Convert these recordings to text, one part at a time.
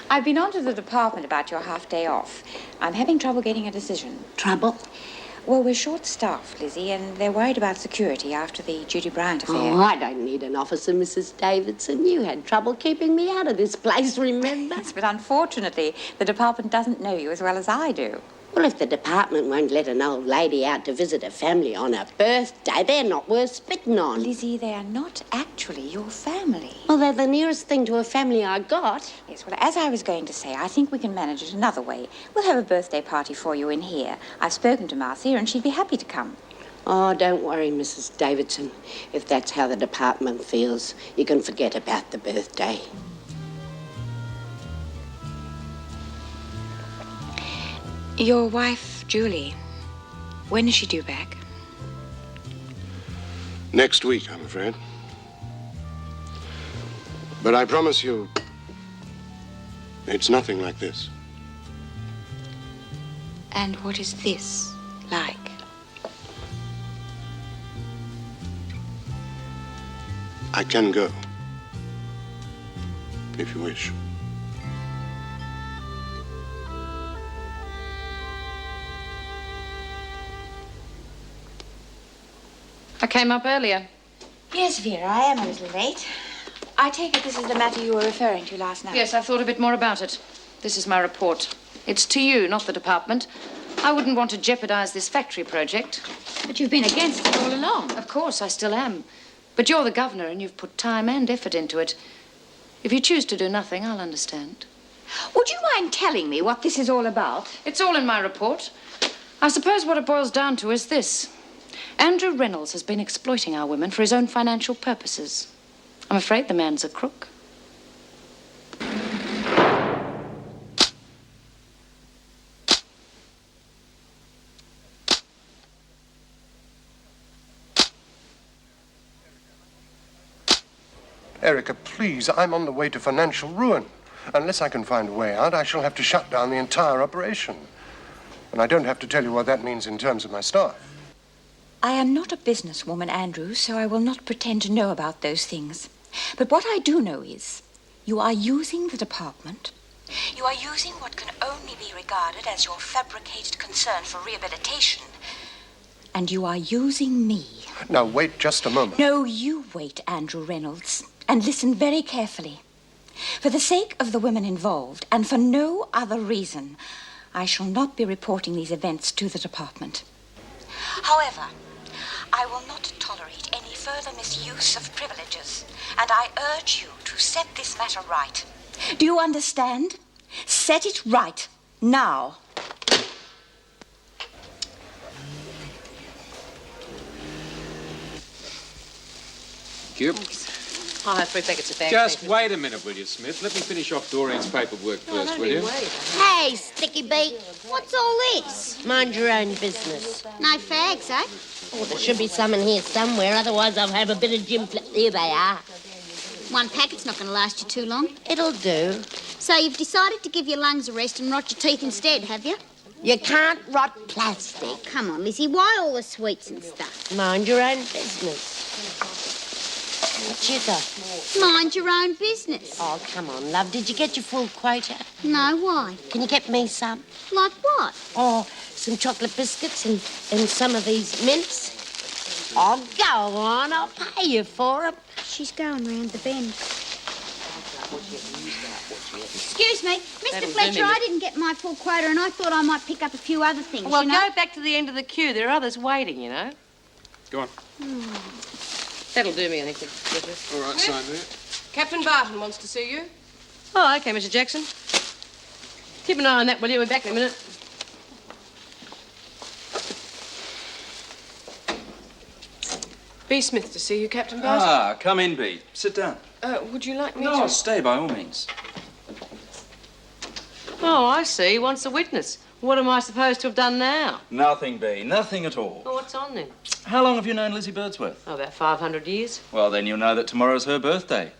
I've been on to the department about your half-day off. I'm having trouble getting a decision. Trouble? Well, we're short-staffed, Lizzie, and they're worried about security after the Judy Bryant affair. Oh, I don't need an officer, Mrs. Davidson. You had trouble keeping me out of this place, remember? Yes, but unfortunately, the department doesn't know you as well as I do. Well, if the department won't let an old lady out to visit a family on her birthday, they're not worth spitting on. Lizzie, they are not actually your family. Well, they're the nearest thing to a family I got. Yes, well, as I was going to say, I think we can manage it another way. We'll have a birthday party for you in here. I've spoken to Marcia, and she'd be happy to come. Oh, don't worry, Mrs. Davidson. If that's how the department feels, you can forget about the birthday. Your wife, Julie, when is she due back? Next week, I'm afraid. But I promise you, it's nothing like this. And what is this like? I can go, if you wish. I came up earlier. Yes, Vera, I am a little late. I take it this is the matter you were referring to last night. Yes, I thought a bit more about it. This is my report. It's to you, not the department. I wouldn't want to jeopardize this factory project. But you've been against it all along. Of course, I still am. But you're the governor and you've put time and effort into it. If you choose to do nothing, I'll understand. Would you mind telling me what this is all about? It's all in my report. I suppose what it boils down to is this. Andrew Reynolds has been exploiting our women for his own financial purposes. I'm afraid the man's a crook. Erica, please, I'm on the way to financial ruin. Unless I can find a way out, I shall have to shut down the entire operation. And I don't have to tell you what that means in terms of my staff. I am not a businesswoman, Andrew, so I will not pretend to know about those things. But what I do know is you are using the department. You are using what can only be regarded as your fabricated concern for rehabilitation. And you are using me. Now, wait just a moment. No, you wait, Andrew Reynolds, and listen very carefully. For the sake of the women involved, and for no other reason, I shall not be reporting these events to the department. However, I will not tolerate any further misuse of privileges, and I urge you to set this matter right. Do you understand? Set it right, now. Thank you. I'll have 3 packets of bags. Just wait a minute, will you, Smith? Let me finish off Doreen's paperwork first, will you? Hey, Sticky Beak, what's all this? Mind your own business. No fags, eh? Oh, there should be some in here somewhere, otherwise I'll have a bit of gym flip. Here they are. 1 packet's not going to last you too long. It'll do. So you've decided to give your lungs a rest and rot your teeth instead, have you? You can't rot plastic. Come on, Lizzie, why all the sweets and stuff? Mind your own business. What you got? Mind your own business. Oh, come on, love. Did you get your full quota? No, why? Can you get me some? Like what? Oh, some chocolate biscuits and some of these mints. Oh, go on. I'll pay you for them. She's going round the bend. Excuse me, Mr. Fletcher, I didn't get my full quota and I thought I might pick up a few other things, Well, you know? go back to the end of the queue. There are others waiting, you know. Go on. That'll do me, I think. All right, sign there. Captain Barton wants to see you. Oh, OK, Mr. Jackson. Keep an eye on that, will you? We're back in a minute. B. Smith to see you, Captain Barton. Ah, come in, B. Sit down. Would you like me No, to... stay by all means. Oh, I see. He wants a witness. What am I supposed to have done now? Nothing, B. Nothing at all. Oh, what's on then? How long have you known Lizzie Birdsworth? Oh, about 500 years. Well, then you'll know that tomorrow's her birthday.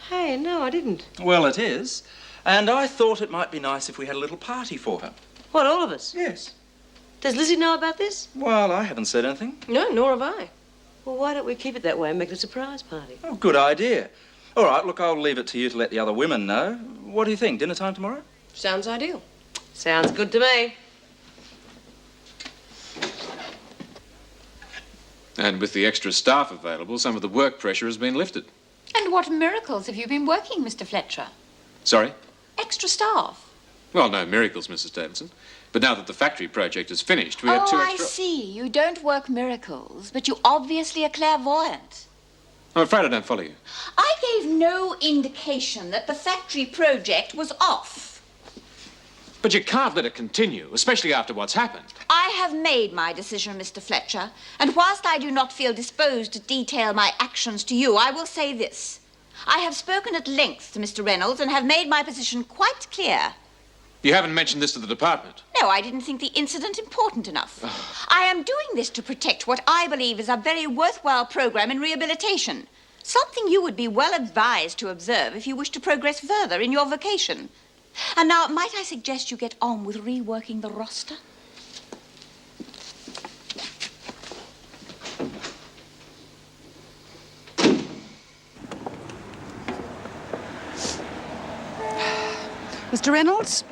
Hey, no, I didn't. Well, it is. And I thought it might be nice if we had a little party for her. What, all of us? Yes. Does Lizzie know about this? Well, I haven't said anything. No, nor have I. Well, why don't we keep it that way and make it a surprise party? Oh, good idea. All right, look, I'll leave it to you to let the other women know. What do you think? Dinner time tomorrow? Sounds ideal. Sounds good to me. And with the extra staff available, some of the work pressure has been lifted. And what miracles have you been working, Mr. Fletcher? Sorry? Extra staff. Well, no miracles, Mrs. Davidson. But now that the factory project is finished, we have two extra... I see. You don't work miracles, but you obviously are clairvoyant. I'm afraid I don't follow you. I gave no indication that the factory project was off. But you can't let it continue, especially after what's happened. I have made my decision, Mr. Fletcher, and whilst I do not feel disposed to detail my actions to you, I will say this. I have spoken at length to Mr. Reynolds and have made my position quite clear. You haven't mentioned this to the department. No, I didn't think the incident important enough. I am doing this to protect what I believe is a very worthwhile program in rehabilitation. Something you would be well advised to observe if you wish to progress further in your vocation. And now, might I suggest you get on with reworking the roster? Mr. Reynolds,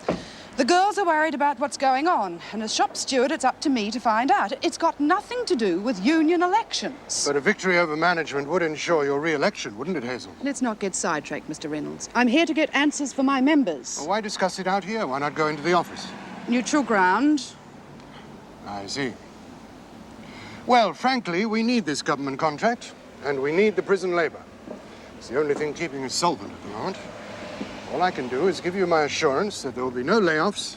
the girls are worried about what's going on, and as shop steward, it's up to me to find out. It's got nothing to do with union elections. But a victory over management would ensure your re-election, wouldn't it, Hazel? Let's not get sidetracked, Mr. Reynolds. I'm here to get answers for my members. Well, why discuss it out here? Why not go into the office? Neutral ground. I see. Well, frankly, we need this government contract, and we need the prison labor. It's the only thing keeping us solvent at the moment. All I can do is give you my assurance that there will be no layoffs,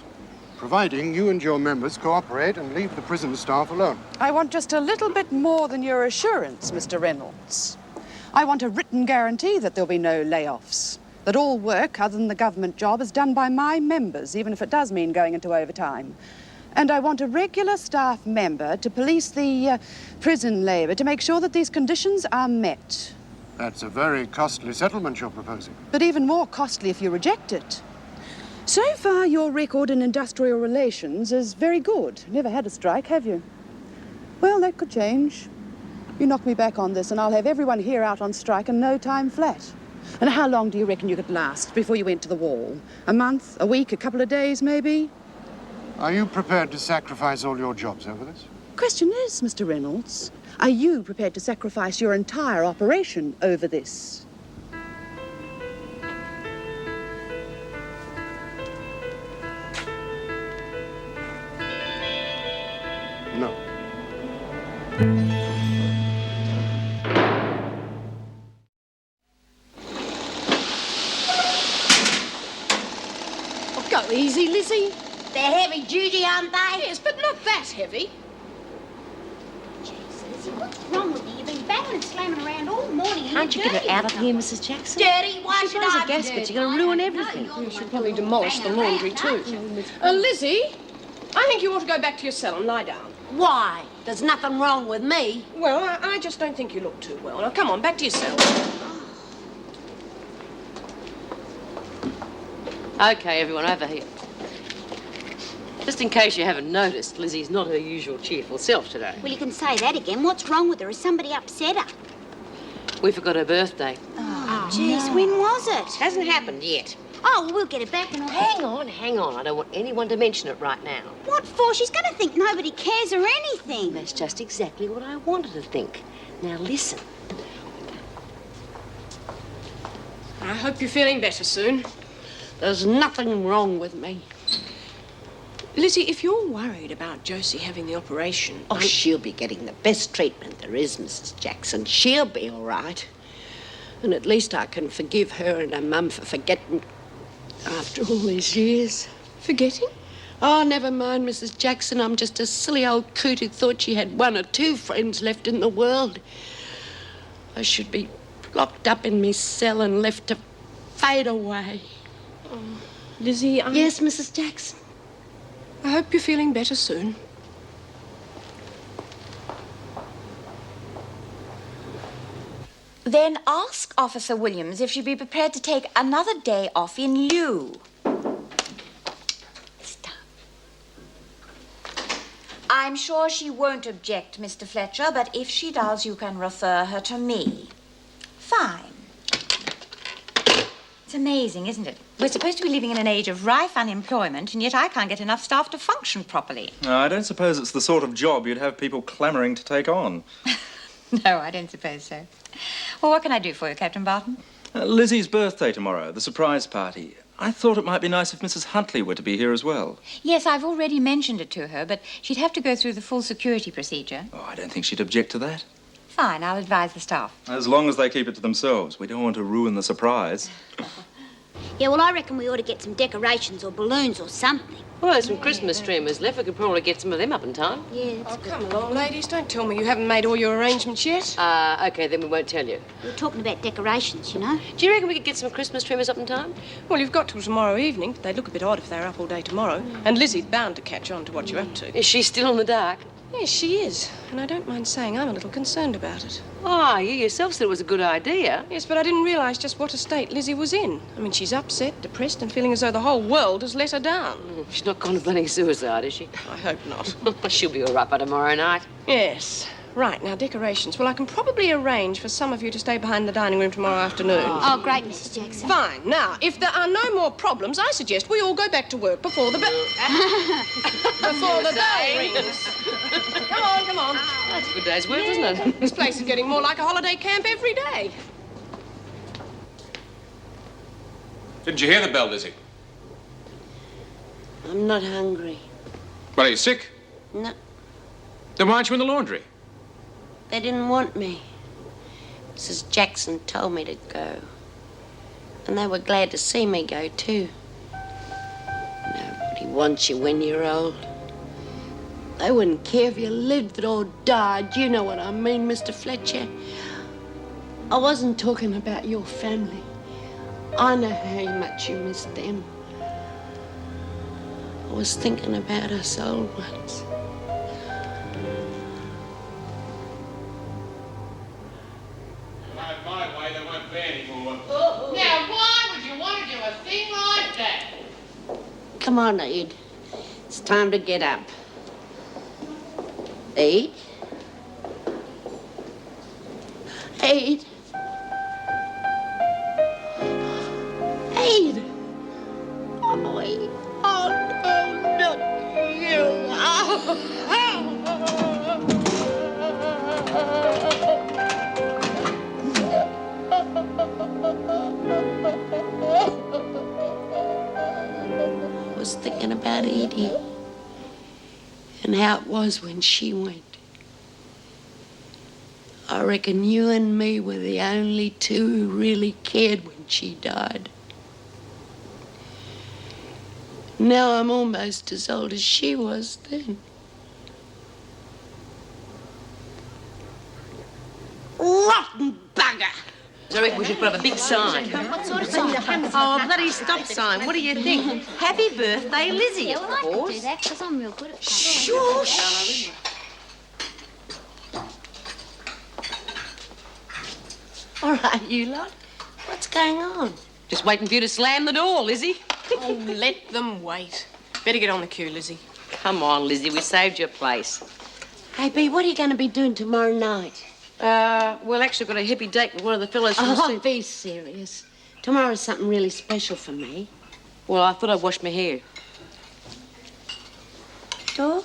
providing you and your members cooperate and leave the prison staff alone. I want just a little bit more than your assurance, Mr. Reynolds. I want a written guarantee that there'll be no layoffs, that all work other than the government job is done by my members, even if it does mean going into overtime. And I want a regular staff member to police the prison labour to make sure that these conditions are met. That's a very costly settlement you're proposing. But even more costly if you reject it. So far, your record in industrial relations is very good. Never had a strike, have you? Well, that could change. You knock me back on this and I'll have everyone here out on strike in no time flat. And how long do you reckon you could last before you went to the wall? A month, a week, a couple of days, maybe? Are you prepared to sacrifice all your jobs over this? Question is, Mr. Reynolds, are you prepared to sacrifice your entire operation over this? No. Oh, go easy, Lizzie. They're heavy duty, aren't they? Yes, but not that heavy. What's wrong with you? You've been banging and slamming around all morning. Can't you get her out of here, Mrs. Jackson? Dirty? Why She should blows I a be gasket. dirty? You're going to ruin everything. No, She'll probably demolish the laundry, too. Lizzie, I think you ought to go back to your cell and lie down. Why? There's nothing wrong with me. Well, I just don't think you look too well. Now, come on, back to your cell. OK, everyone, over here. Just in case you haven't noticed, Lizzie's not her usual cheerful self today. Well, you can say that again. What's wrong with her? Has somebody upset her? We forgot her birthday. Oh, jeez, when was it? Hasn't happened yet. Oh, well, we'll get it back and all. Hang on. I don't want anyone to mention it right now. What for? She's going to think nobody cares or anything. That's just exactly what I wanted to think. Now, listen. I hope you're feeling better soon. There's nothing wrong with me. Lizzie, if you're worried about Josie having the operation... Oh, she'll be getting the best treatment there is, Mrs. Jackson. She'll be all right. And at least I can forgive her and her mum for forgetting after all these years. Forgetting? Oh, never mind, Mrs. Jackson. I'm just a silly old coot who thought she had one or two friends left in the world. I should be locked up in me cell and left to fade away. Oh, Lizzie, Yes, Mrs. Jackson? I hope you're feeling better soon. Then ask Officer Williams if she'd be prepared to take another day off in lieu. Stop. I'm sure she won't object, Mr. Fletcher, but if she does, you can refer her to me. Fine. amazing, isn't it? We're supposed to be living in an age of rife unemployment, and yet I can't get enough staff to function properly. I don't suppose it's the sort of job you'd have people clamouring to take on. No, I don't suppose so. Well, what can I do for you, Captain Barton? Lizzie's birthday tomorrow, the surprise party. I thought it might be nice if Mrs. Huntley were to be here as well. Yes, I've already mentioned it to her, but she'd have to go through the full security procedure. Oh, I don't think she'd object to that. Fine, I'll advise the staff. As long as they keep it to themselves. We don't want to ruin the surprise. Yeah, well, I reckon we ought to get some decorations or balloons or something. Well, there's some Christmas streamers left. We could probably get some of them up in time. Yeah, Oh, come along, ladies. Don't tell me you haven't made all your arrangements yet. OK, then we won't tell you. we were talking about decorations, you know. Do you reckon we could get some Christmas streamers up in time? Well, you've got till tomorrow evening. They'd look a bit odd if they were up all day tomorrow. And Lizzie's bound to catch on to what you're up to. Is she still in the dark? Yes, she is. And I don't mind saying I'm a little concerned about it. Ah, you yourself said it was a good idea. Yes, but I didn't realise just what a state Lizzie was in. I mean, she's upset, depressed, and feeling as though the whole world has let her down. She's not contemplating suicide, is she? I hope not. She'll be all right by tomorrow night. Yes. Right, now, decorations. Well, I can probably arrange for some of you to stay behind the dining room tomorrow afternoon. Oh, great, Mrs. Jackson. Fine. Now, if there are no more problems, I suggest we all go back to work before the bell... before the bell rings. Come on, come on. That's a good day's work, isn't it? This place is getting more like a holiday camp every day. Didn't you hear the bell, Lizzie? I'm not hungry. Well, are you sick? No, Then why aren't you in the laundry? they didn't want me. Mrs. Jackson told me to go. And they were glad to see me go, too. Nobody wants you when you're old. They wouldn't care if you lived or died. You know what I mean, Mr. Fletcher. I wasn't talking about your family. I know how much you miss them. I was thinking about us old ones. My way, there won't be any more. Now, why would you want to do a thing like that? Come on, Ed. It's time to get up. Ed? Ed? Ed? Oh, Ed. Oh, no, not you. I was thinking about Edie and how it was when she went. I reckon you and me were the only two who really cared when she died. Now I'm almost as old as she was then. Rotten bugger! So I reckon we should put up a big sign. What sort of sign? Oh, a bloody stop sign. What do you think? Happy birthday, Lizzie, Yeah, of well, I could course. do that because I'm real good at that. Shush! All right, you lot. What's going on? Just waiting for you to slam the door, Lizzie. Oh, let them wait. Better get on the queue, Lizzie. Come on, Lizzie, we saved your place. Hey, B, what are you going to be doing tomorrow night? Well, actually, I've got a hippie date with one of the fellows from Oh, be serious. Tomorrow's something really special for me. Well, I thought I'd wash my hair. Sure?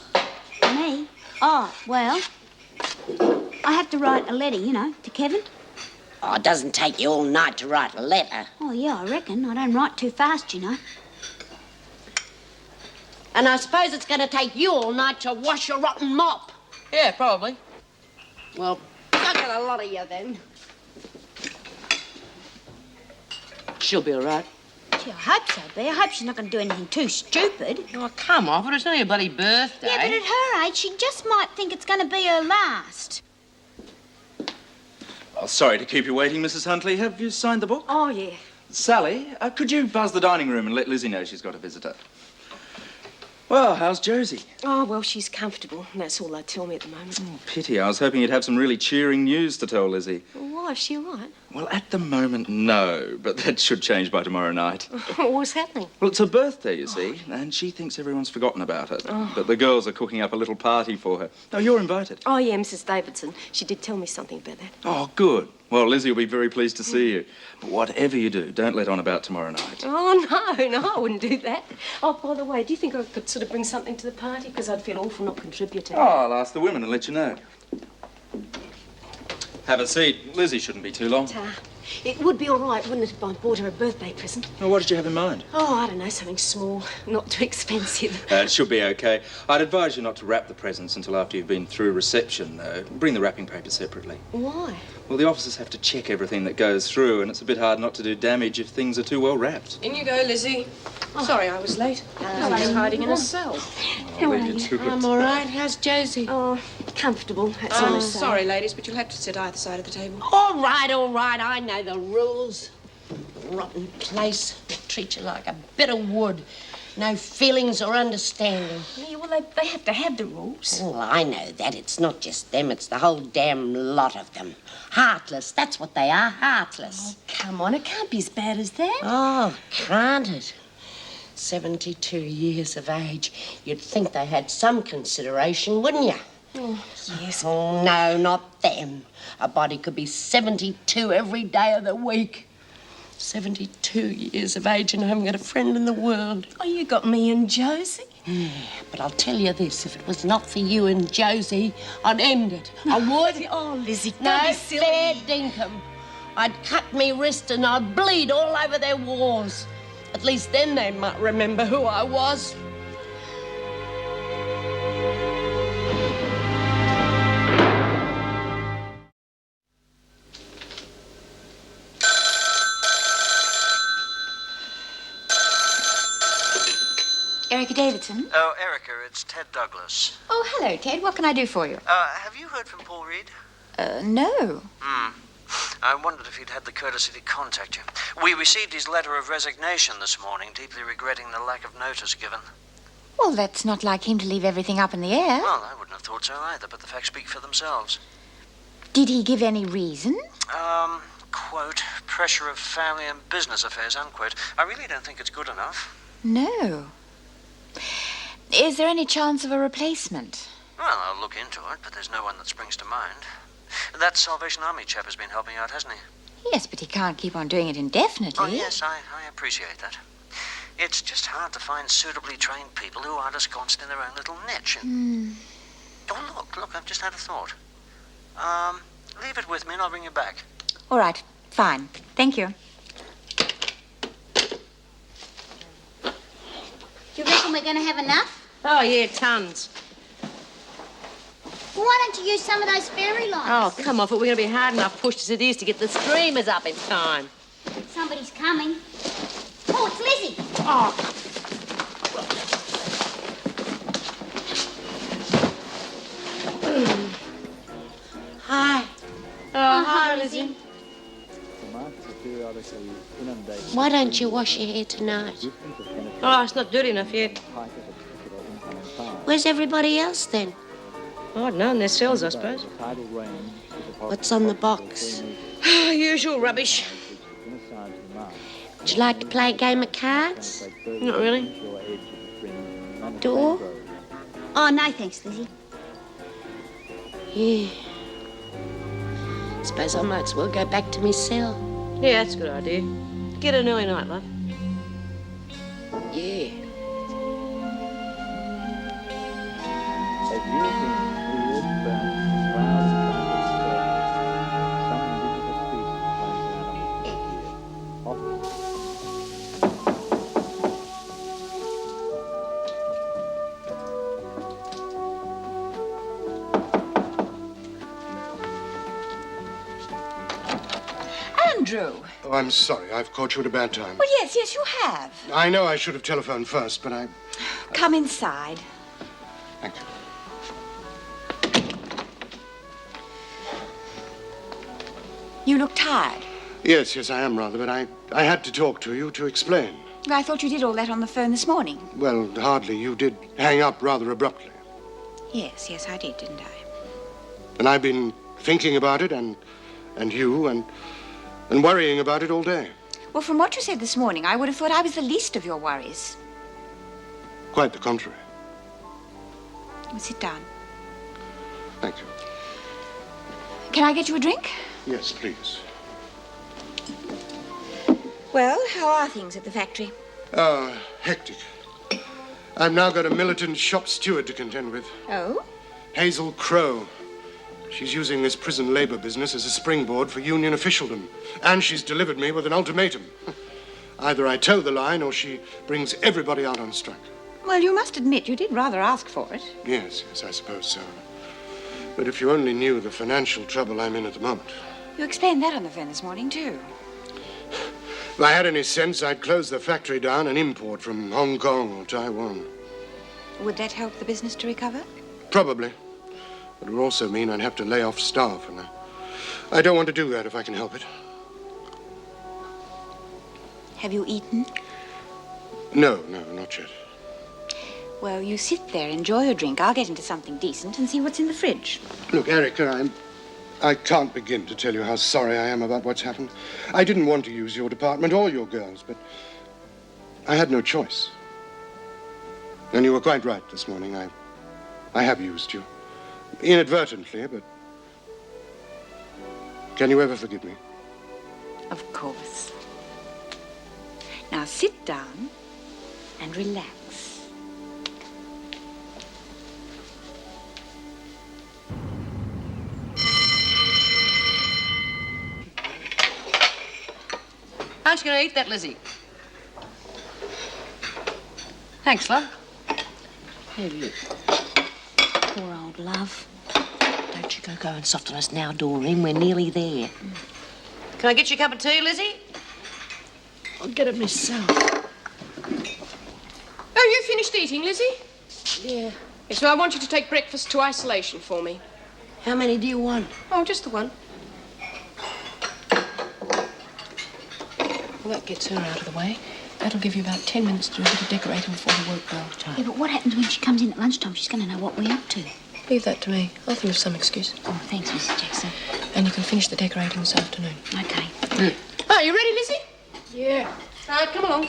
Me? Oh, well, I have to write a letter, you know, to Kevin. Oh, it doesn't take you all night to write a letter. Oh, yeah, I reckon. I don't write too fast, you know. And I suppose it's going to take you all night to wash your rotten mop. Yeah, probably. Well, I got a lot of you then. She'll be all right. Gee, I hope so, B. I hope she's not going to do anything too stupid. Oh, come off it. It's only a bloody birthday. Yeah, but at her age, she just might think it's going to be her last. Oh, sorry to keep you waiting, Mrs. Huntley. Have you signed the book? Oh, yeah. Sally, could you buzz the dining room and let Lizzie know she's got a visitor? Well, how's Josie? Oh, well, she's comfortable. And that's all they tell me at the moment. Oh, pity. I was hoping you'd have some really cheering news to tell Lizzie. Well, why? Is she all right? Well, at the moment, no, but that should change by tomorrow night. What's happening? Well, it's her birthday, you see, and she thinks everyone's forgotten about it. But the girls are cooking up a little party for her. No, you're invited. Oh, yeah, Mrs. Davidson. She did tell me something about that. Oh, good. Well, Lizzie will be very pleased to see you. But whatever you do, don't let on about tomorrow night. Oh, no, I wouldn't do that. Oh, by the way, do you think I could sort of bring something to the party? Because I'd feel awful not contributing. Oh, I'll ask the women and let you know. Have a seat. Lizzie shouldn't be too long. It would be all right, wouldn't it, if I bought her a birthday present? Well, what did you have in mind? Oh, I don't know, something small, not too expensive. It should be okay. I'd advise you not to wrap the presents until after you've been through reception, though. Bring the wrapping paper separately. Why? Well, the officers have to check everything that goes through, and it's a bit hard not to do damage if things are too well wrapped. In you go, Lizzie. Sorry I was late. She's hiding in a cell. I'll leave you to it. I'm all right. How's Josie? Oh, comfortable, that's all I say. Sorry, ladies, but you'll have to sit either side of the table. All right, I know the rules. Rotten place. They treat you like a bit of wood. No feelings or understanding. Yeah, well, they have to have the rules. Well, I know that. It's not just them. It's the whole damn lot of them. Heartless. That's what they are. Heartless. Oh, come on. It can't be as bad as that. Oh, can't it? 72 years of age. You'd think they had some consideration, wouldn't you? Oh, yes. Oh, no, not them. A body could be 72 every day of the week. 72 years of age and I haven't got a friend in the world. Oh, you got me and Josie. Yeah, but I'll tell you this, if it was not for you and Josie, I'd end it. I would. Oh, Lizzie, don't No be silly. fair dinkum. I'd cut me wrist and I'd bleed all over their wars. At least then they might remember who I was. Erica Davidson? Oh, Erica, it's Ted Douglas. Oh, hello, Ted. What can I do for you? Have you heard from Paul Reed? No. I wondered if he'd had the courtesy to contact you. We received his letter of resignation this morning, deeply regretting the lack of notice given. Well, that's not like him to leave everything up in the air. Well, I wouldn't have thought so either, but the facts speak for themselves. Did he give any reason? Quote, pressure of family and business affairs, unquote. I really don't think it's good enough. No. Is there any chance of a replacement? Well, I'll look into it, but there's no one that springs to mind. That Salvation Army chap has been helping out, hasn't he? Yes, but he can't keep on doing it indefinitely. Oh, yes, I appreciate that. It's just hard to find suitably trained people who aren't ensconced in their own little niche. Oh, look, I've just had a thought. Leave it with me and I'll bring you back. All right, fine. Thank you. Do you reckon we're going to have enough? Oh, yeah, tons. Well, why don't you use some of those fairy lights? Oh, come off it. We're going to be hard enough pushed as it is to get the streamers up in time. Somebody's coming. Oh, it's Lizzie. Oh. Hi. Oh, hi, Lizzie. Why don't you wash your hair tonight? Oh, it's not dirty enough yet. Where's everybody else then? Oh, I don't know, in their cells, I suppose. What's on the box? Usual rubbish. Would you like to play a game of cards? Not really. Door? Oh, no, thanks, Lizzie. Yeah. Suppose I might as well go back to my cell. Yeah, that's a good idea. Get an early night, love. Yeah. Andrew. Oh, I'm sorry. I've caught you at a bad time. Well, yes, you have. I know I should have telephoned first, but Come inside. Thank you. You look tired. Yes, I am rather, but I had to talk to you to explain. I thought you did all that on the phone this morning. Well, hardly. You did hang up rather abruptly. Yes, I did, didn't I? And I've been thinking about it, and you, and and worrying about it all day. Well, from what you said this morning, I would have thought I was the least of your worries. Quite the contrary. Well, sit down. Thank you. Can I get you a drink? Yes, please. Well, how are things at the factory? Oh, hectic. I've now got a militant shop steward to contend with. Oh? Hazel Crowe. She's using this prison labor business as a springboard for union officialdom. And she's delivered me with an ultimatum. Either I toe the line or she brings everybody out on strike. Well, you must admit you did rather ask for it. Yes, I suppose so. But if you only knew the financial trouble I'm in at the moment. You explained that on the phone this morning, too. If I had any sense, I'd close the factory down and import from Hong Kong or Taiwan. Would that help the business to recover? Probably. But it would also mean I'd have to lay off staff, and I don't want to do that if I can help it. Have you eaten? No, not yet. Well, you sit there, enjoy your drink. I'll get into something decent and see what's in the fridge. Look, Erica, I can't begin to tell you how sorry I am about what's happened. I didn't want to use your department or your girls, but I had no choice. And you were quite right this morning. I have used you. Inadvertently, but can you ever forgive me? Of course. Now sit down and relax. Aren't you going to eat that, Lizzie? Thanks, love. Here, look. Poor old love. Don't you go and soften us now, Doreen. We're nearly there. Can I get you a cup of tea, Lizzie? I'll get it myself. Oh, you finished eating, Lizzie? Yeah. Yes, well, I want you to take breakfast to isolation for me. How many do you want? Oh, just the one. Well, that gets her out of the way. That'll give you about 10 minutes to do a bit of decorating before the work bell. Yeah, but what happens when she comes in at lunchtime? She's going to know what we're up to. Leave that to me. I'll think of some excuse. Oh, thanks, Mrs. Jackson. And you can finish the decorating this afternoon. Okay. Oh, you ready, Lizzie? Yeah. All right, come along.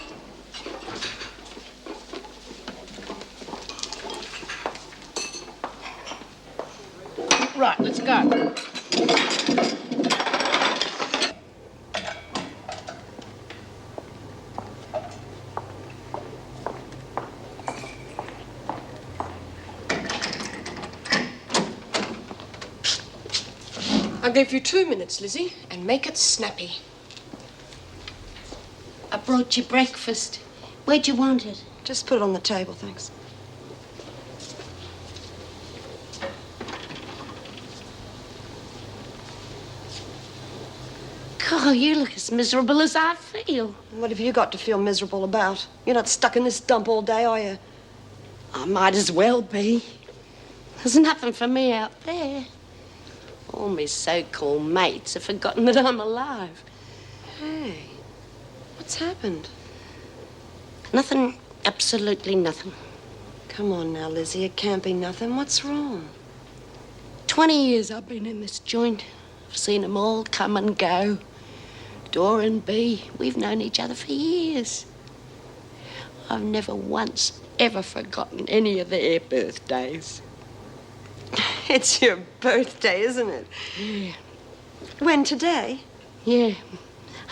Right, let's go. I'll give you 2 minutes, Lizzie, and make it snappy. I brought you breakfast. Where'd you want it? Just put it on the table, thanks. God, you look as miserable as I feel. What have you got to feel miserable about? You're not stuck in this dump all day, are you? I might as well be. There's nothing for me out there. All my so-called mates have forgotten that I'm alive. Hey, what's happened? Nothing, absolutely nothing. Come on now, Lizzie, it can't be nothing. What's wrong? 20 years I've been in this joint. I've seen them all come and go. Dora and Bea, we've known each other for years. I've never once ever forgotten any of their birthdays. It's your birthday, isn't it? Yeah. When, today? Yeah,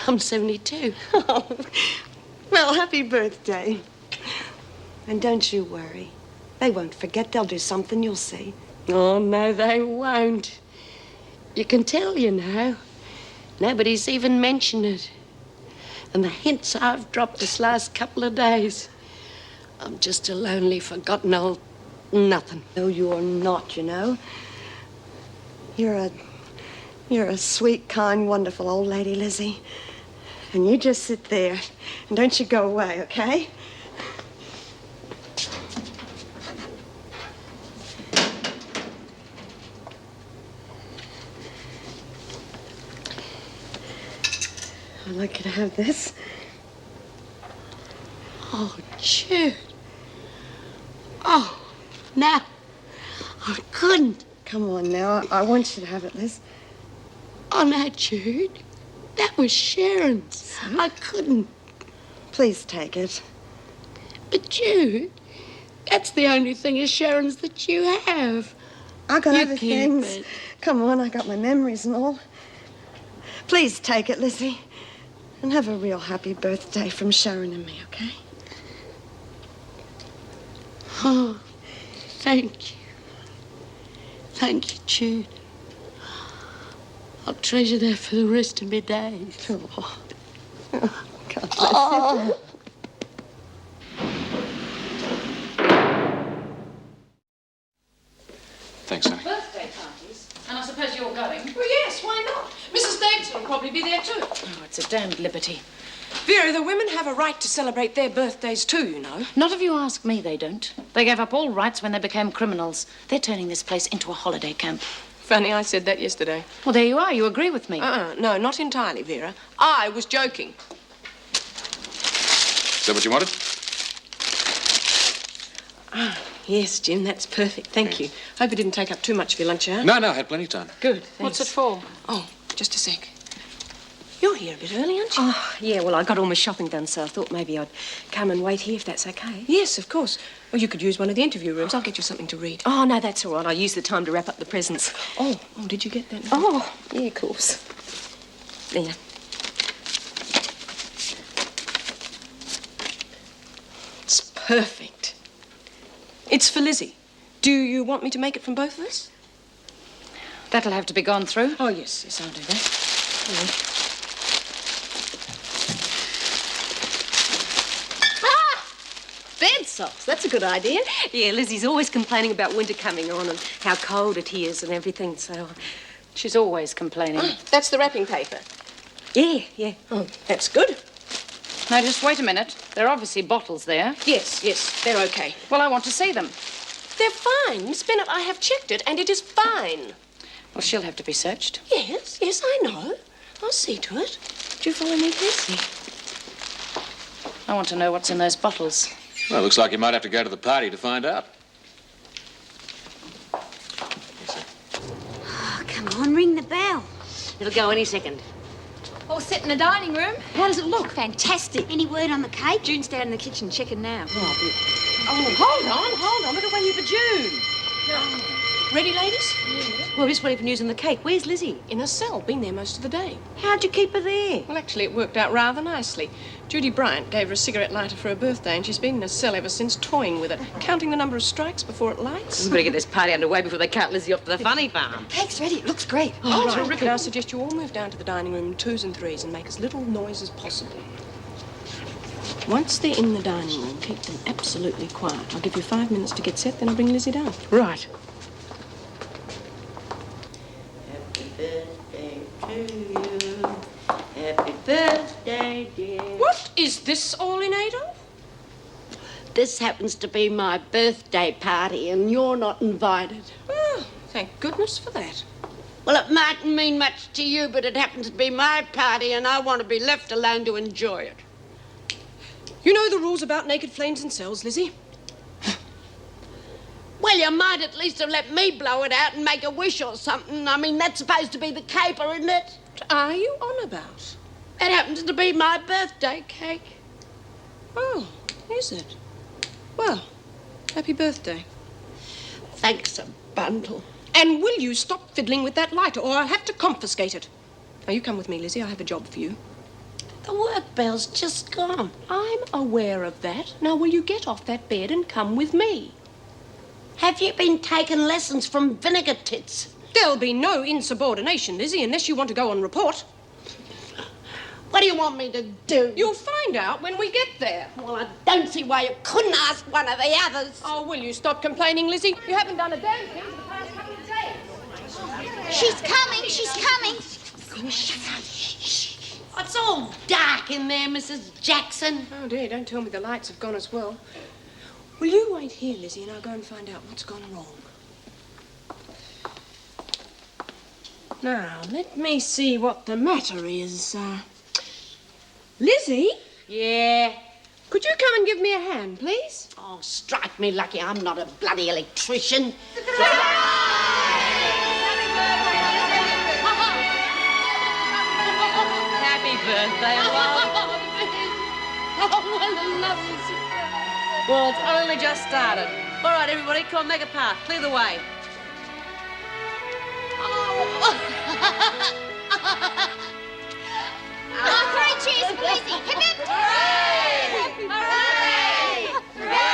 I'm 72. Oh, well, happy birthday. And don't you worry. They won't forget. They'll do something, you'll see. Oh, no, they won't. You can tell, you know. Nobody's even mentioned it. And the hints I've dropped this last couple of days, I'm just a lonely, forgotten old nothing. No, you're not, you know. You're a sweet, kind, wonderful old lady, Lizzie. And you just sit there. And don't you go away, okay? I'd like you to have this. Oh, Jude. Oh, no. I couldn't. Come on now. I want you to have it, Liz. Oh, no, Jude. That was Sharon's. I couldn't. Please take it. But you, that's the only thing of Sharon's that you have. I got You other keep things. it. Come on, I got my memories and all. Please take it, Lizzie. And have a real happy birthday from Sharon and me, okay? Oh, thank you. Thank you, Jude. I'll treasure that for the rest of my days. Oh. God bless Oh. Thanks, honey. Birthday parties? And I suppose you're going? Well, yes, why not? Mrs. Davidson will probably be there too. Oh, it's a damned liberty. Vera, the women have a right to celebrate their birthdays too, you know. Not if you ask me, they don't. They gave up all rights when they became criminals. They're turning this place into a holiday camp. Funny, I said that yesterday. Well, there you are. You agree with me. No, not entirely, Vera. I was joking. Is that what you wanted? Yes, Jim, that's perfect. Thank you. Hope it didn't take up too much of your lunch hour. No, I had plenty of time. Good, thanks. What's it for? Oh, just a sec. You're here a bit early, aren't you? Oh, yeah, well, I got all my shopping done, so I thought maybe I'd come and wait here if that's okay. Yes, of course. Well, you could use one of the interview rooms. I'll get you something to read. Oh, no, that's all right. I'll use the time to wrap up the presents. Oh, did you get that? Oh, yeah, of course. There. It's perfect. It's for Lizzie. Do you want me to make it from both of us? That'll have to be gone through. Oh, yes, I'll do that. Bed socks. That's a good idea. Yeah, Lizzie's always complaining about winter coming on and how cold it is and everything, so... She's always complaining. That's the wrapping paper. Yeah, yeah. Oh, that's good. Now, just wait a minute. There are obviously bottles there. Yes, they're okay. Well, I want to see them. They're fine. Miss Bennett, I have checked it, and it is fine. Well, she'll have to be searched. Yes, I know. I'll see to it. Do you follow me, please? I want to know what's in those bottles. Well, looks like you might have to go to the party to find out. Oh, come on, ring the bell. It'll go any second. All set in the dining room. How does it look? Fantastic. Any word on the cake? June's down in the kitchen checking now. Oh, hold on. We're not waiting for June. Ready, ladies? Well, we're just waiting for news on the cake. Where's Lizzie? In a cell. Been there most of the day. How'd you keep her there? Well, actually, it worked out rather nicely. Judy Bryant gave her a cigarette lighter for her birthday, and she's been in a cell ever since, toying with it, counting the number of strikes before it lights. We better get this party underway before they cart Lizzie off to the funny farm. Cake's ready. It looks great. Oh, right. Now, I suggest you all move down to the dining room in twos and threes and make as little noise as possible. Once they're in the dining room, keep them absolutely quiet. I'll give you 5 minutes to get set, then I'll bring Lizzie down. Right. Happy birthday to you. Happy birthday, dear. What is this all in aid of? This happens to be my birthday party, and you're not invited. Oh, thank goodness for that. Well, it mightn't mean much to you, but it happens to be my party, and I want to be left alone to enjoy it. You know the rules about naked flames in cells, Lizzie? Well, you might at least have let me blow it out and make a wish or something. I mean, that's supposed to be the caper, isn't it? What are you on about? It happens to be my birthday cake. Oh, is it? Well, happy birthday. Thanks a bundle. And will you stop fiddling with that lighter, or I'll have to confiscate it. Now, you come with me, Lizzie. I have a job for you. The work bell's just gone. I'm aware of that. Now, will you get off that bed and come with me? Have you been taking lessons from Vinegar Tits? There'll be no insubordination, Lizzie, unless you want to go on report. What do you want me to do? You'll find out when we get there. Well, I don't see why you couldn't ask one of the others. Oh, will you stop complaining, Lizzie? You haven't done a damn thing for the past couple of days. She's coming. She's coming. It's all dark in there, Mrs. Jackson. Oh, dear, don't tell me the lights have gone as well. Will you wait here, Lizzie, and I'll go and find out what's gone wrong. Now, let me see what the matter is. Lizzie? Yeah? Could you come and give me a hand, please? Oh, strike me lucky I'm not a bloody electrician. Now, birthday, love. Oh, what a lovely surprise. Well, it's only just started. All right, everybody, come on, make a path. Clear the way. Three cheers for Lizzie. Hip hip. Hooray! Hooray! Hooray!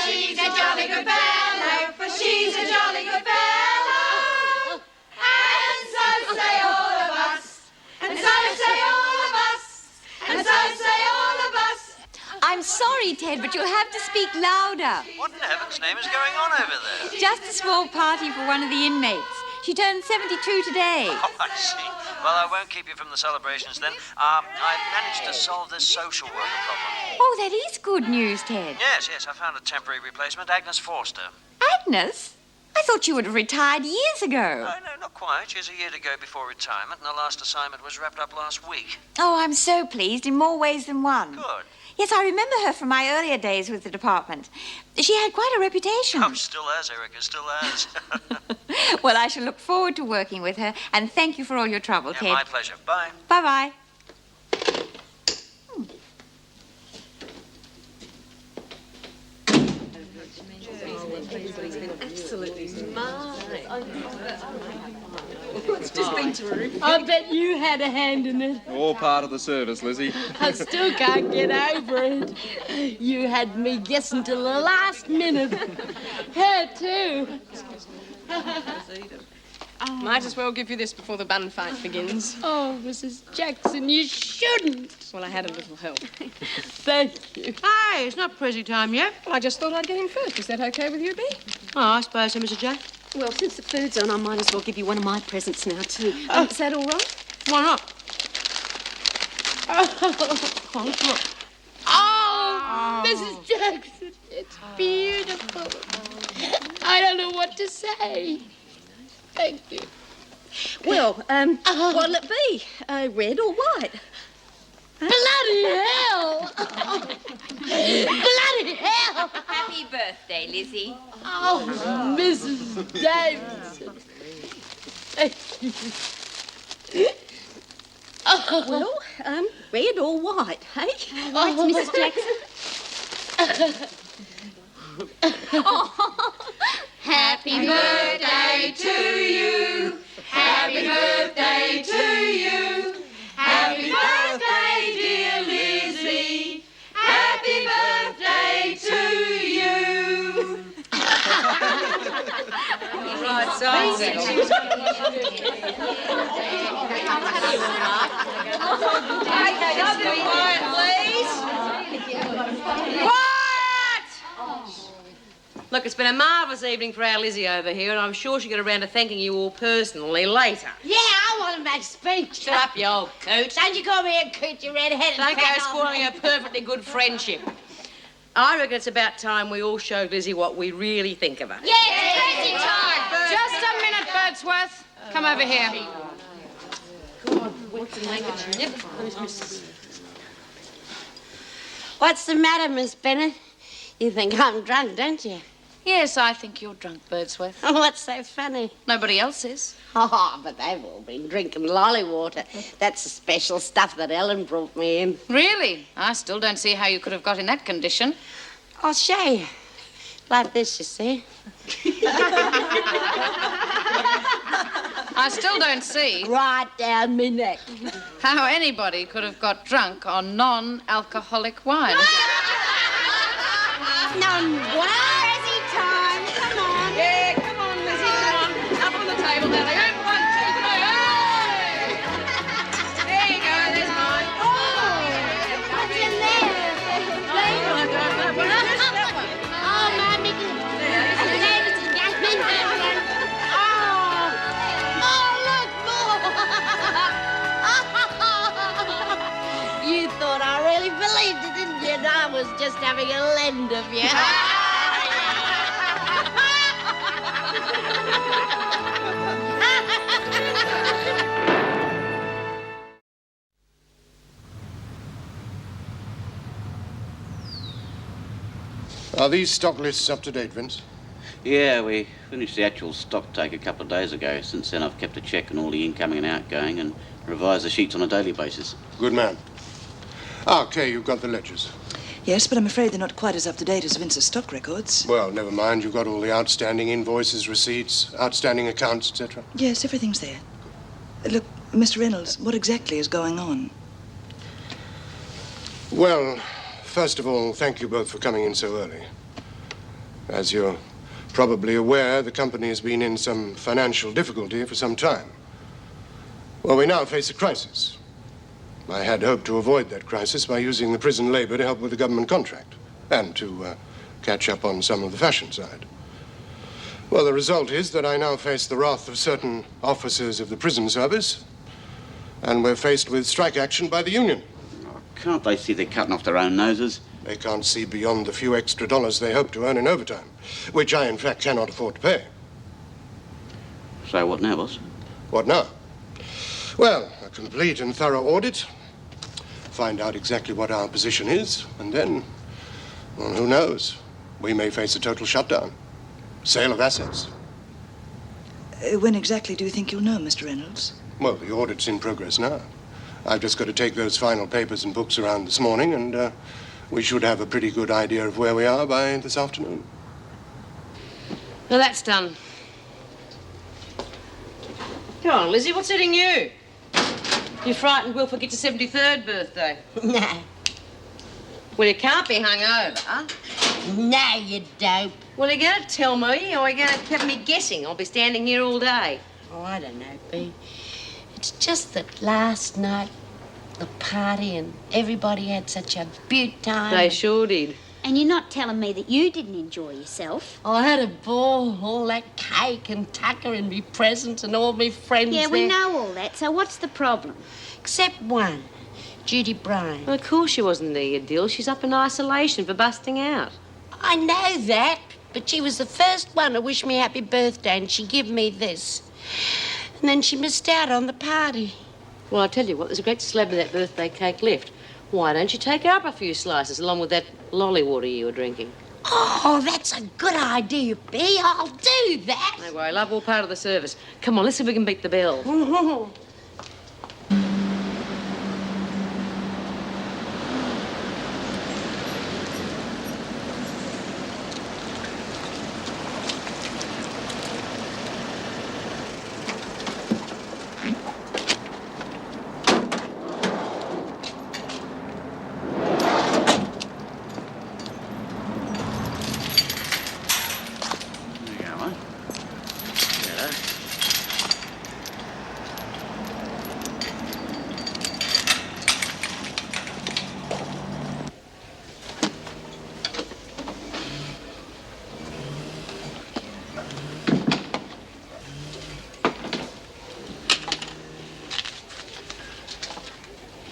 She's a jolly good fellow, for she's a jolly good fellow. And so say all of us. And so say all of us. And so say all of us. I'm sorry, Ted, but you'll have to speak louder. What in heaven's name is going on over there? Just a small party for one of the inmates. She turned 72 today. Oh, I see. Well, I won't keep you from the celebrations then. I've managed to solve this social worker problem. Oh, that is good news, Ted. Yes, I found a temporary replacement, Agnes Forster. Agnes? I thought you would have retired years ago. No, not quite. She's a year to go before retirement, and her last assignment was wrapped up last week. Oh, I'm so pleased in more ways than one. Good. Yes, I remember her from my earlier days with the department. She had quite a reputation. Oh, still has, Erica, still has. Well, I shall look forward to working with her, and thank you for all your trouble, Ted. My pleasure. Bye. Bye-bye. Absolutely marvellous. It's just been terrific. I bet you had a hand in it. All part of the service, Lizzie. I still can't get over it. You had me guessing till the last minute. Her, too. Might as well give you this before the bun fight begins. Oh, Mrs. Jackson, you shouldn't. Well, I had a little help. Thank you. Hey, it's not Prezi time yet. Well, I just thought I'd get him first. Is that okay with you, Bee? Oh, I suppose so, Mr. J. Well, since the food's on, I might as well give you one of my presents now, too. Is that all right? Why not? Oh, Mrs. Jackson, it's beautiful. I don't know what to say. Thank you. Well, what'll it be? Red or white? Bloody hell! Bloody hell! Happy birthday, Lizzie. Oh, Mrs. Davidson. Thank you. Well, red or white, hey? Right, Mrs. Jackson. Happy birthday to you. Happy birthday to you. Happy birthday, dear Lizzie. Happy birthday to you. Right, Look, it's been a marvellous evening for our Lizzie over here, and I'm sure she'll get around to thanking you all personally later. Yeah, I want to make a speech. Shut up, you old coot. Don't you call me a coot, you red-headed Don't go fat old spoiling a perfectly good friendship. I reckon it's about time we all showed Lizzie what we really think of her. Yeah, it's crazy time. Just a minute, Birdsworth. Come over here. What's the matter, Miss Bennett? You think I'm drunk, don't you? Yes, I think you're drunk, Birdsworth. What's so funny? Nobody else is. Oh, but they've all been drinking lolly water. That's the special stuff that Ellen brought me in. Really? I still don't see how you could have got in that condition. I'll show you. Like this, you see. I still don't see Right down me neck. how anybody could have got drunk on non-alcoholic wine. Crazy time. Come on. Yeah, come on, Lizzie, come on. Up on the table now. They go. 1, 2, 3. Hey! There you go, there's mine. What's in there? Oh, Mommy. Davidson, Gaffney. You thought I really believed it, didn't you? And I was just having a lend of you. Are these stock lists up to date, Vince? Yeah, we finished the actual stock take a couple of days ago. Since then, I've kept a check on all the incoming and outgoing and revised the sheets on a daily basis. Good man. Okay, you've got the ledgers. Yes, but I'm afraid they're not quite as up-to-date as Vince's stock records. Well, never mind. You've got all the outstanding invoices, receipts, outstanding accounts, etc. Yes, everything's there. Look, Mr. Reynolds, what exactly is going on? Well, first of all, thank you both for coming in so early. As you're probably aware, the company has been in some financial difficulty for some time. Well, we now face a crisis. I had hoped to avoid that crisis by using the prison labor to help with the government contract and to catch up on some of the fashion side. Well, the result is that I now face the wrath of certain officers of the prison service, and we're faced with strike action by the union. Oh, can't they see they're cutting off their own noses? They can't see beyond the few extra dollars they hope to earn in overtime, which I, in fact, cannot afford to pay. So what now, boss? What now? Well, a complete and thorough audit, find out exactly what our position is, and then, well, who knows? We may face a total shutdown. Sale of assets. When exactly do you think you'll know, Mr. Reynolds? Well, the audit's in progress now. I've just got to take those final papers and books around this morning, and we should have a pretty good idea of where we are by this afternoon. Well, that's done. Come on, Lizzie, what's hitting you? You frightened we'll forget your 73rd birthday. No. Well, you can't be hungover. No, you dope. Well, you're going to tell me, or you're going to keep me guessing. I'll be standing here all day. Oh, I don't know, Bea. It's just that last night, the party, and everybody had such a beaut time. They sure did. And you're not telling me that you didn't enjoy yourself? I had a ball, all that cake and tucker and me presents and all me friends Yeah, there. we know all that, so what's the problem? Except one, Judy Bryant. Well, of course she wasn't there, you deal. She's up in isolation for busting out. I know that, but she was the first one to wish me happy birthday, and she give me this. And then she missed out on the party. Well, I tell you what, there's a great slab of that birthday cake left. Why don't you take her up a few slices along with that lolly water you were drinking? Oh, that's a good idea, Bea. I'll do that. No worry, love, all part of the service. Come on, let's see if we can beat the bell.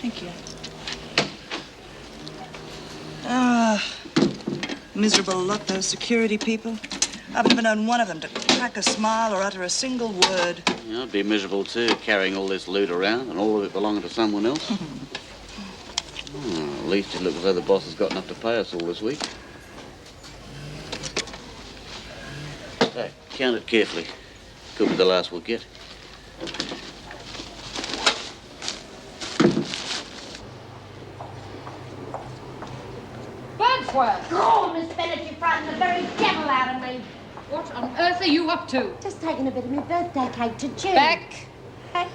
Thank you. Miserable lot, those security people. I've never known one of them to crack a smile or utter a single word. Yeah, I'd be miserable too, carrying all this loot around and all of it belonging to someone else. At least it looks as though the boss has got enough to pay us all this week. So, count it carefully. Could be the last we'll get. Birdsworth! Oh, Miss Bennett, you frightened the very devil out of me. What on earth are you up to? Just taking a bit of my birthday cake to Judy. Back. Hey?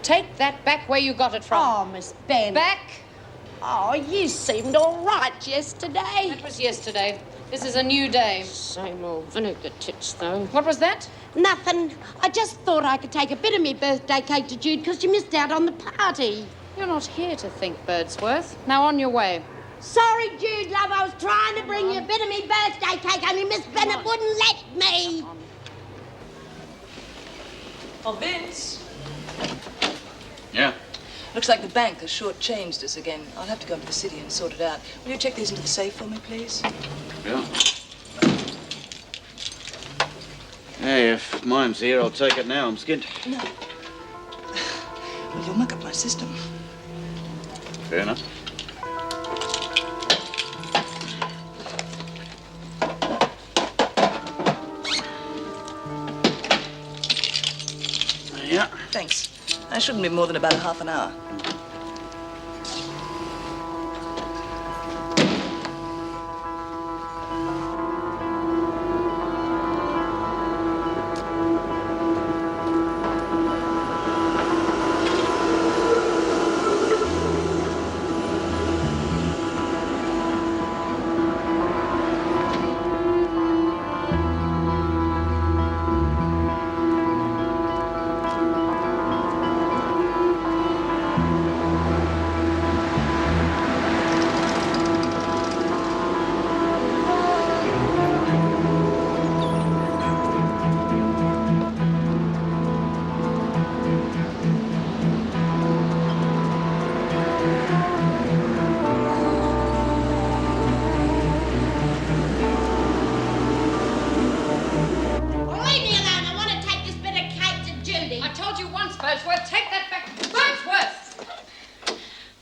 Take that back where you got it from. Oh, Miss Bennett. Back. Oh, you seemed all right yesterday. That was yesterday. This is a new day. Same old vinegar tits, though. What was that? Nothing. I just thought I could take a bit of me birthday cake to Jude because you missed out on the party. You're not here to think, Birdsworth. Now on your way. Sorry, Jude, love. I was trying to bring you a bit of me birthday cake, only Miss Bennett wouldn't let me. Oh, Vince. Yeah? Looks like the bank has shortchanged us again. I'll have to go into the city and sort it out. Will you check these into the safe for me, please? Yeah. Hey, if mine's here, I'll take it now. I'm skint. No. Well, you'll muck up my system. Fair enough. Thanks. I shouldn't be more than about half an hour.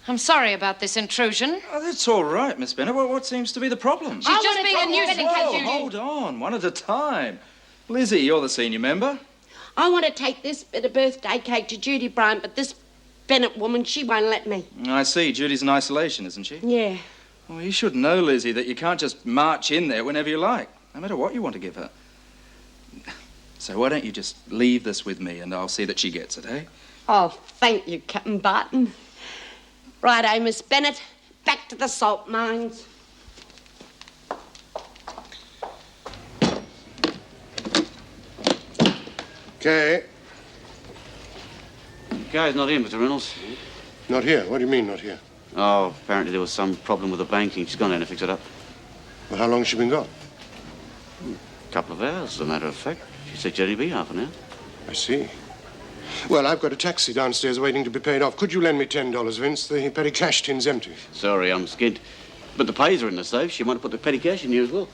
I'm sorry about this intrusion. Oh, that's all right, Miss Bennett. What seems to be the problem? She's just being a nuisance. Whoa, hold on, one at a time. Lizzie, you're the senior member. I want to take this bit of birthday cake to Judy, Bryant, but this Bennett woman, she won't let me. I see. Judy's in isolation, isn't she? Yeah. Well, you should know, Lizzie, that you can't just march in there whenever you like, no matter what you want to give her. So why don't you just leave this with me and I'll see that she gets it, eh? Oh, thank you, Captain Barton. Righto, Miss Bennett. Back to the salt mines. Kay. Kay's not here, Mr. Reynolds. Not here? What do you mean, not here? Oh, apparently there was some problem with the banking. She's gone down to fix it up. Well, how long has she been gone? A couple of hours, as a matter of fact. She said she'd only be half an hour. I see. Well, I've got a taxi downstairs waiting to be paid off. Could you lend me $10, Vince? The petty cash tin's empty. Sorry, I'm skint. But the pays are in the safe. She might have put the petty cash in here as well.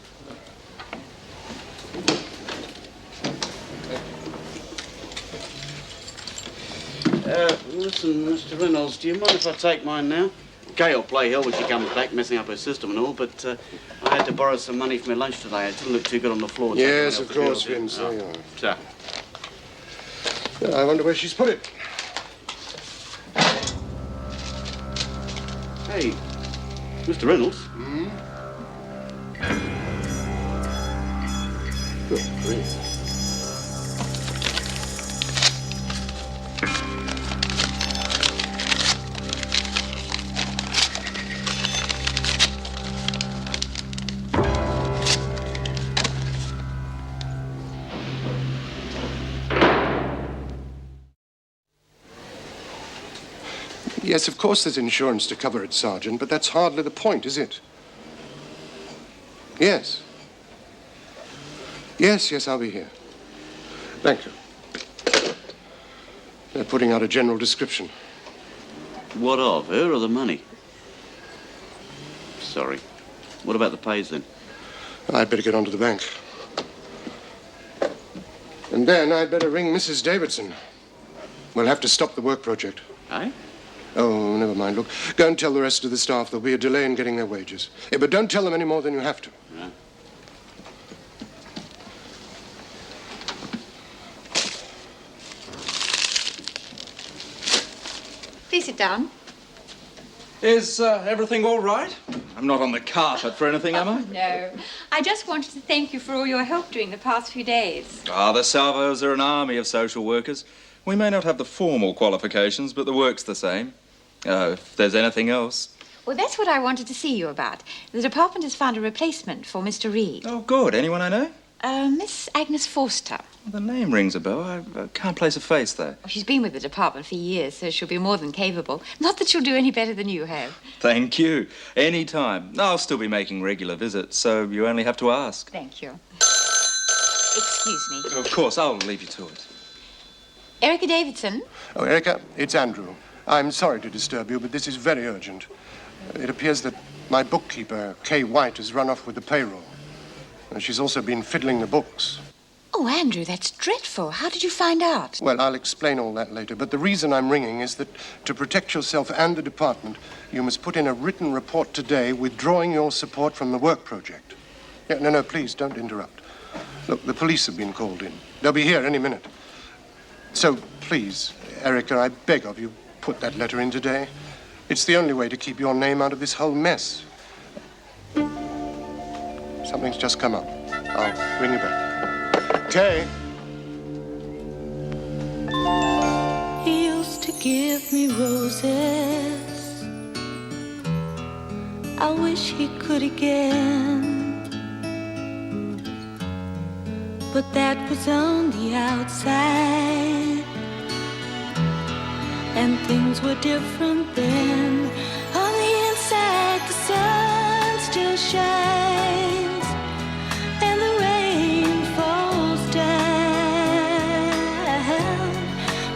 Listen, Mr. Reynolds, do you mind if I take mine now? Kay will play hell when she comes back, messing up her system and all, but I had to borrow some money for my lunch today. It didn't look too good on the floor. Yes, of course, Vince. There you are. So. I wonder where she's put it. Hey, Mr. Reynolds. Hmm? Good grief. Yes, of course there's insurance to cover it, Sergeant, but that's hardly the point, is it? Yes. Yes, I'll be here. Thank you. They're putting out a general description. What of, her or the money? Sorry. What about the pays, then? I'd better get on to the bank. And then I'd better ring Mrs. Davidson. We'll have to stop the work project. Eh? Oh, never mind. Look, go and tell the rest of the staff there'll be a delay in getting their wages. Yeah, but don't tell them any more than you have to. Yeah. Please sit down. Is everything all right? I'm not on the carpet for anything, am I? No. I just wanted to thank you for all your help during the past few days. Ah, the Salvos are an army of social workers. We may not have the formal qualifications, but the work's the same. If there's anything else. Well, that's what I wanted to see you about. The department has found a replacement for Mr. Reed. Oh, good. Anyone I know? Miss Agnes Forster. The name rings a bell. I can't place a face, though. She's been with the department for years, so she'll be more than capable. Not that she'll do any better than you have. Thank you. Any time. I'll still be making regular visits, so you only have to ask. Thank you. Excuse me. Of course, I'll leave you to it. Erica Davidson? Oh, Erica, it's Andrew. I'm sorry to disturb you, but this is very urgent. It appears that my bookkeeper, Kay White, has run off with the payroll. She's also been fiddling the books. Oh, Andrew, that's dreadful. How did you find out? Well, I'll explain all that later, but the reason I'm ringing is that to protect yourself and the department, you must put in a written report today withdrawing your support from the work project. Yeah, no, please, don't interrupt. Look, the police have been called in. They'll be here any minute. So, please, Erica, I beg of you, put that letter in today. It's the only way to keep your name out of this whole mess. Something's just come up. I'll bring you back. Kay. He used to give me roses. I wish he could again. But that was on the outside, and things were different then. On the inside, the sun still shines, and the rain falls down.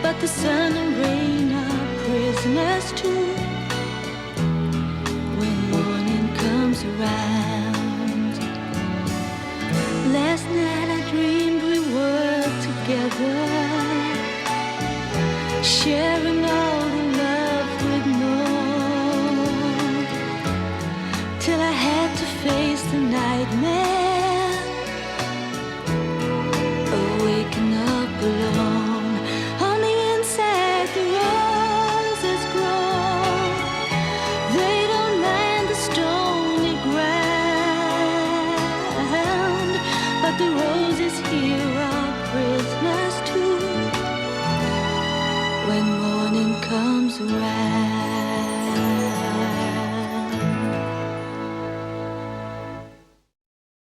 But the sun and rain are prisoners too when morning comes around. Last night I dreamed we were together, sharing all the love we'd known, till I had to face the nightmare of waking up alone. On the inside the roses grow, they don't mind the stony ground, but the roses here are prisoners too when morning comes around.